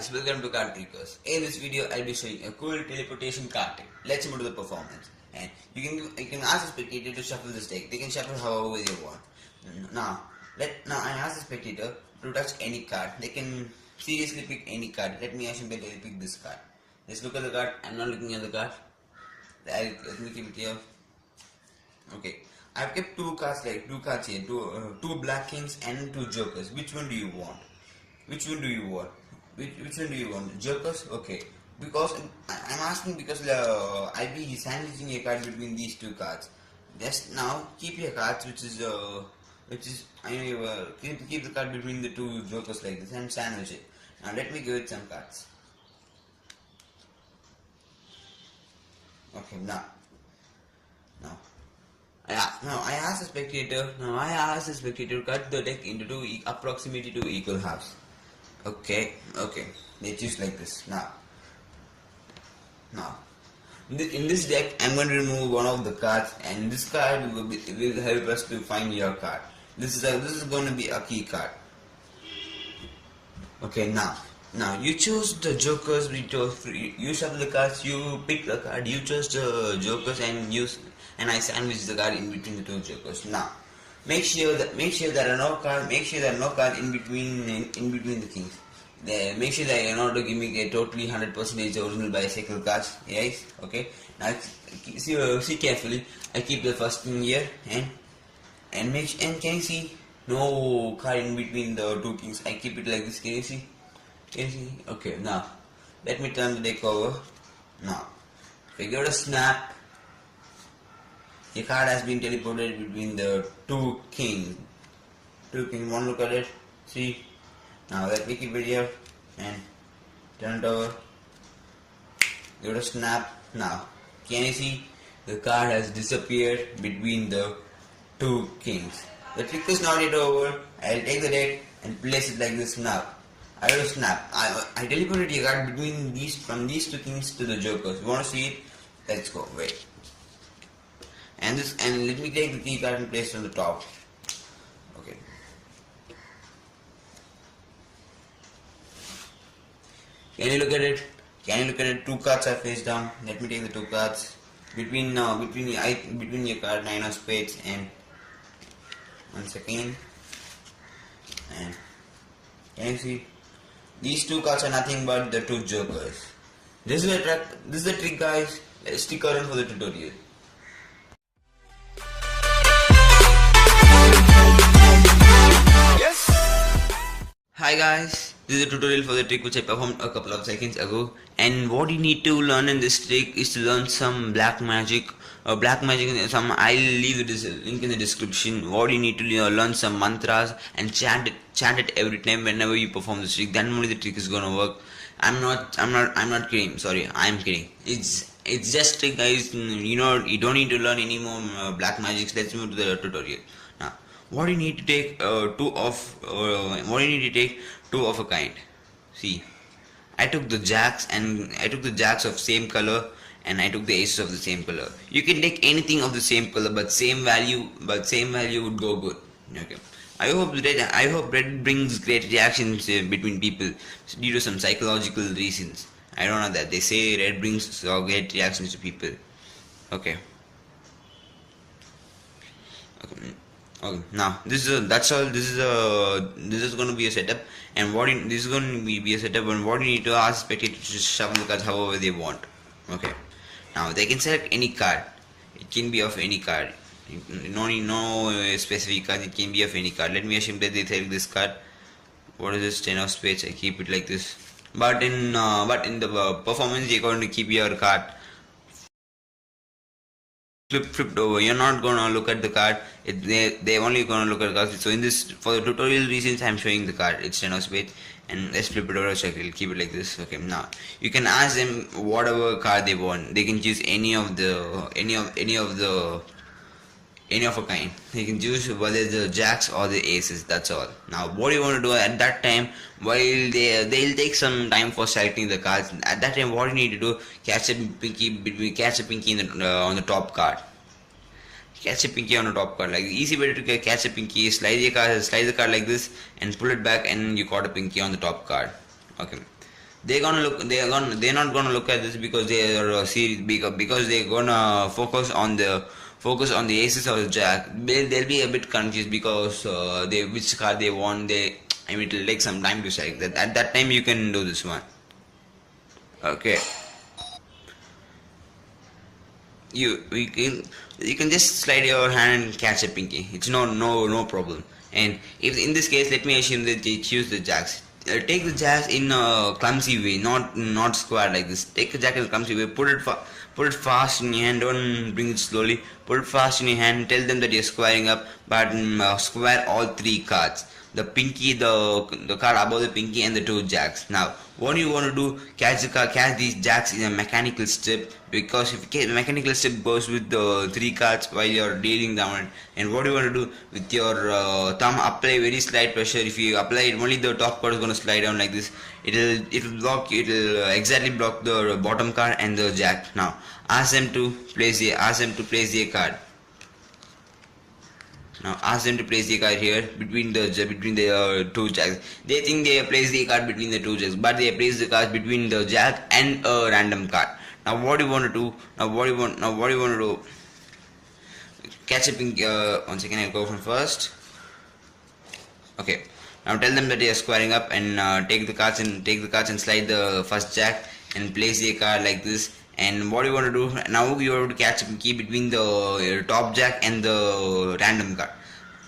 guys, welcome to Card Trickers. In this video, I'll be showing a cool teleportation card trick. Let's move to the performance. And you can ask the spectator to shuffle this deck. They can shuffle however they want. Now I ask the spectator to touch any card. They can seriously pick any card. Let me ask him that they'll pick this card. Let's look at the card. I'm not looking at the card. Let me keep it here. Okay, I've kept two cards here. Two black kings and two jokers. Which one do you want? Which one do you want? Which one do you want? Jokers? Okay. Because I'm asking because I'll be sandwiching a card between these two cards. Just now keep your cards which is keep the card between the two jokers like this and sandwich it. Now let me give it some cards. Okay, now I ask the spectator to cut the deck into approximately two equal halves. Okay, they choose like this. Now, in this deck, I'm going to remove one of the cards, and this card will help us to find your card. This is going to be a key card. Okay, now you choose the jokers. You shuffle the cards. You pick the card. You choose the jokers, and I sandwich the card in between the two jokers. Now, make sure there are no cards in between the kings. Make sure that you're not giving a totally 100% original bicycle cards. Yes, okay. Now see carefully. I keep the first king here and can you see no card in between the two kings? I keep it like this. Can you see? Okay. Now let me turn the deck over. Now if I give it a snap, the card has been teleported between the two kings. One look at it. See. Now let me keep it here and turn it over. Give it a snap. Now can you see the card has disappeared between the two kings? The trick is not yet over. I'll take the deck and place it like this. Now I will snap. I teleported the card from these two kings to the jokers. You want to see it? Let's go. Wait. And let me take the key card and place it on the top. Okay. Can you look at it? Two cards are face down. Let me take the two cards between your card 9 of spades and 1 second. And can you see? These two cards are nothing but the two jokers. This is the trick, guys. Let's stick around for the tutorial. Hi guys, this is a tutorial for the trick which I performed a couple of seconds ago, and what you need to learn in this trick is to learn some black magic. I'll leave the link in the description. What you need to learn some mantras and chant it every time whenever you perform this trick. Then only the trick is gonna work. I'm not kidding. Sorry, I'm kidding. It's just trick, guys. You don't need to learn any more black magics. Let's move to the tutorial. Now, what you need to take two of a kind. See, I took the jacks of same color, and I took the aces of the same color. You can take anything of the same color, but same value would go good. Okay. I hope red brings great reactions between people due to some psychological reasons. I don't know that they say red brings great reactions to people. Okay. Now this is going to be a setup, and what you need to ask spectators to shuffle the cards however they want. Okay. Now they can select any card. It can be of any card. No specific card. It can be of any card. Let me assume that they select this card. What is this? 10 of spades. I keep it like this. But in the performance, you're going to keep your card flipped over. You're not gonna look at the card. They're only gonna look at the cards. So in this, for the tutorial reasons, I'm showing the card. It's 10 of spades, and let's flip it over. So I'll keep it like this. Okay. Now you can ask them whatever card they want. They can choose any of a kind. They can choose whether the jacks or the aces. That's all. Now what you want to do at that time, while they'll take some time for selecting the cards. At that time, what you need to do, catch a pinky on the top card. Catch a pinky on the top card. Like the easy way to catch a pinky is slide the card like this and pull it back, and you caught a pinky on the top card. Okay. they're not gonna look at this because they are serious, because they're gonna focus on the aces or the jack. They'll be a bit confused because they which card they want. I mean, it'll take some time to select that. At that time, you can do this one. Okay. You can just slide your hand and catch a pinky. It's no problem. And if in this case, let me assume that they choose the jacks. Take the jacks in a clumsy way, not square like this. Take the jack in a clumsy way. Put it fast in your hand. Don't bring it slowly. Put it fast in your hand. Tell them that you're squaring up, but square all three cards. The pinky, the card above the pinky, and the two jacks. Now, what you want to do? Catch these jacks in a mechanical step, because if the mechanical step goes with the three cards while you're dealing down. And what you want to do with your thumb? Apply very slight pressure. If you apply it, only the top card is going to slide down like this. It'll exactly block the bottom card and the jack. Now, ask them to place the card. Now ask them to place the card here between the two jacks. They think they place the card between the two jacks, but they place the card between the jack and a random card. Now what do you want to do? Now what do you want to do? Catch a pink. One second, I'll go from first. Okay. Now tell them that they are squaring up, and take the cards and slide the first jack and place the card like this. And what you want to do now? You have to catch a key between the top jack and the random card.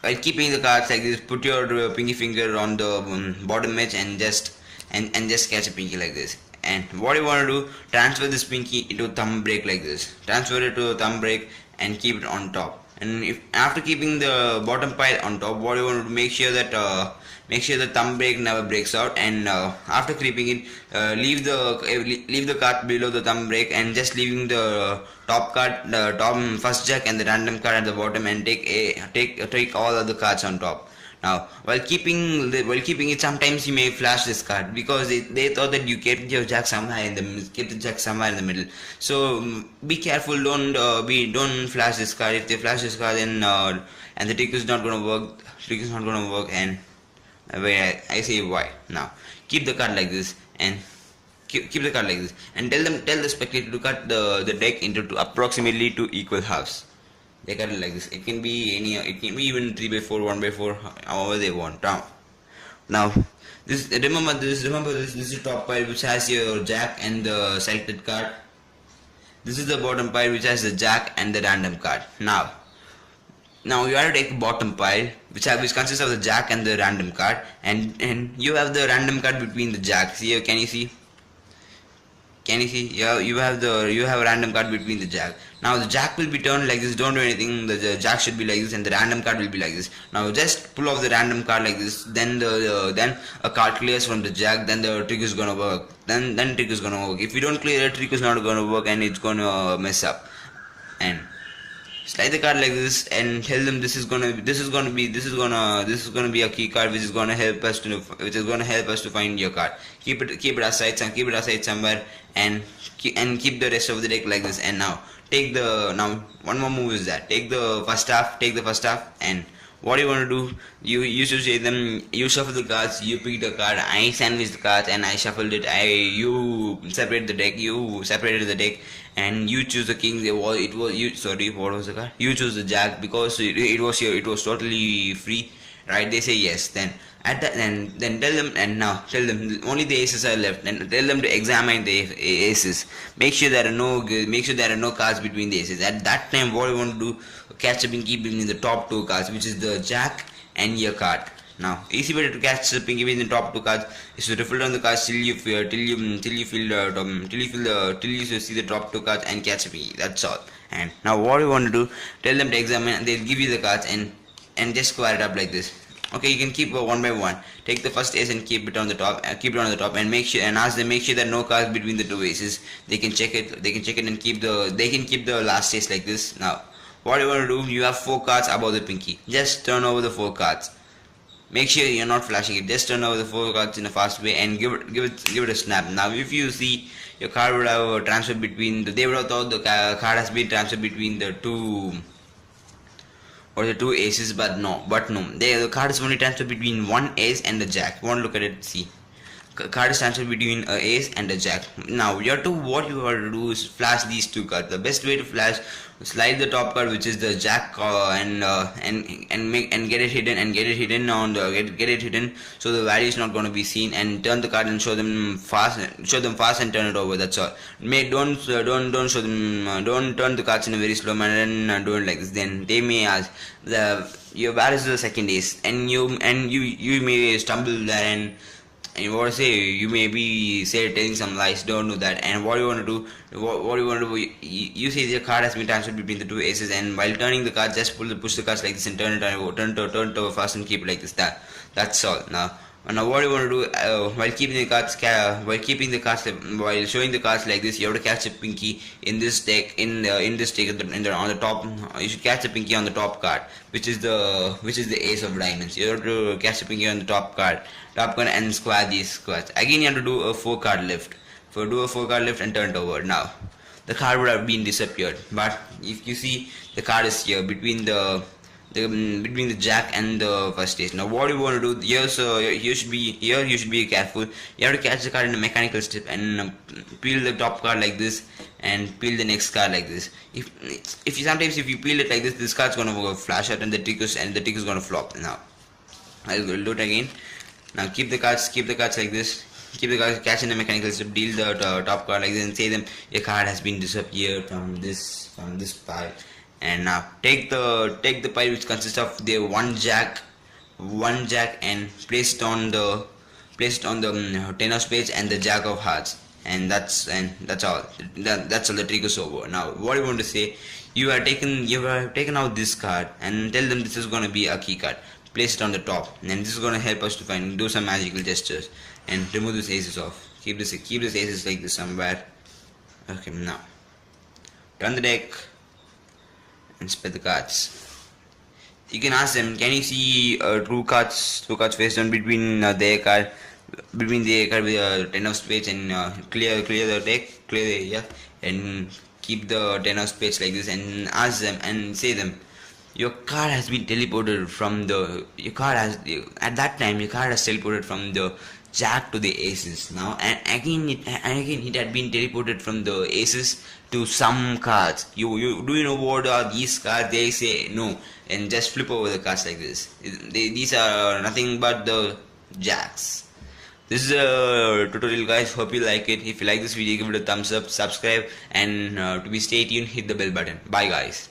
By keeping the cards like this, put your pinky finger on the bottom edge and just catch a pinky like this. And what you want to do? Transfer this pinky into thumb break like this. Transfer it to a thumb break and keep it on top. And if after keeping the bottom pile on top, what you want to do? Make sure the thumb break never breaks out, and after clipping it, leave the card below the thumb break, and just leaving the top first jack and the random card at the bottom, and take all other cards on top. Now, while keeping it, sometimes you may flash this card because they thought that you kept your jack somewhere in the middle. So be careful. Don't flash this card. If they flash this card, then and the trick is not gonna work. And I say why. Now keep the card like this, and keep the card like this, and tell the spectator to cut the deck into approximately 2 equal halves. They cut it like this. It can be even 3x4, 1x4, however they want. Now remember this is the top pile which has your jack and the selected card. This is the bottom pile which has the jack and the random card. Now you have to take the bottom pile which consists of the jack and the random card, and you have the random card between the jacks. Here, can you see? Yeah, you have a random card between the jack. Now the jack will be turned like this. Don't do anything. The jack should be like this, and the random card will be like this. Now just pull off the random card like this. Then a card clears from the jack. Then the trick is gonna work. Then trick is gonna work. If you don't clear it, trick is not gonna work, and it's gonna mess up. And slide the card like this, and tell them this is gonna be a key card which is gonna help us to find your card. Keep it aside somewhere, and keep the rest of the deck like this. And now one more move is that take the first half, and what you want to do, you should say them, you shuffle the cards, you pick the card, I sandwich the cards, and I shuffled it, you separated the deck, and you choose the king. What was the card? You choose the jack because it was totally free, right? They say yes. Then tell them only the aces are left, and tell them to examine the aces. Make sure there are no cards between the aces. At that time, what you want to do, catch a pinky between the top two cards, which is the jack and your card. Now, easy way to catch the pinky between the top two cards is to shuffle down the cards till you see the top two cards and catch a pinky. That's all. And now, what you want to do, tell them to examine. They'll give you the cards and just square it up like this. Okay, you can keep one by one. Take the first ace and keep it on the top. And make sure that no cards between the two aces. They can check it and keep the last ace like this. Now, what you want to do? You have 4 cards above the pinky. Just turn over the 4 cards. Make sure you're not flashing it. Just turn over the 4 cards in a fast way and give it a snap. Now, if you see your card would have transferred between they would have thought the card has been transferred between the two aces, but no. The card is only transferred between one ace and the jack. Want to look at it? See. card is transferred between a ace and a jack. Now you have to what you have to do is flash these two cards. The best way to flash, slide the top card, which is the jack, and get it hidden on the get it hidden, so the value is not going to be seen, and turn the card and show them fast and turn it over. That's all. Don't show them don't turn the cards in a very slow manner and do it like this. Then they may ask your value is the second ace, and you may stumble there and what I say, you may be telling some lies. Don't do that. And what you want to do, what you want to do, you say your card has been transferred between the two aces, and while turning the card, just push the cards like this and turn it over fast and keep it like this. That's all. Now what you want to do while keeping the cards while showing the cards like this, you have to catch a pinky in this deck on the top. You should catch a pinky on the top card, which is the ace of diamonds. You have to catch a pinky on the top card and square these cards. Again, you have to do a 4-card lift. Do a 4-card lift and turn it over. Now the card would have been disappeared, but if you see, the card is here between the jack and the first ace. Now what you want to do here, so you should be careful. You have to catch the card in a mechanical step and peel the top card like this and peel the next card like this. If you peel it like this card's gonna go flash out and the trick is gonna flop. Now I'll do it again. Now keep the cards like this. Keep the cards, catch in the mechanical step, deal the top card like this, and say them your card has been disappeared from this pile. And now take the pile which consists of the one jack and place it on the 10 of spades and the jack of hearts, and that's all. That's all. The trick is over. Now what you want to say, you have taken out this card and tell them this is going to be a key card. Place it on the top, and this is going to help us to do some magical gestures and remove these aces off. Keep this aces like this somewhere. Okay, now turn the deck and spread the cards. You can ask them, can you see two cards face down between their card with 10 of spades, and clear the deck, and keep the 10 of spades like this, and ask them and say them, your card has been teleported from the at that time your card has teleported from the jack to the aces. Now and again it had been teleported from the aces to some cards. You know what are these cards? They say no, and just flip over the cards like this. These are nothing but the jacks. This is a tutorial, guys. Hope you like it. If you like this video, give it a thumbs up, subscribe, and to be stay tuned, hit the bell button. Bye guys.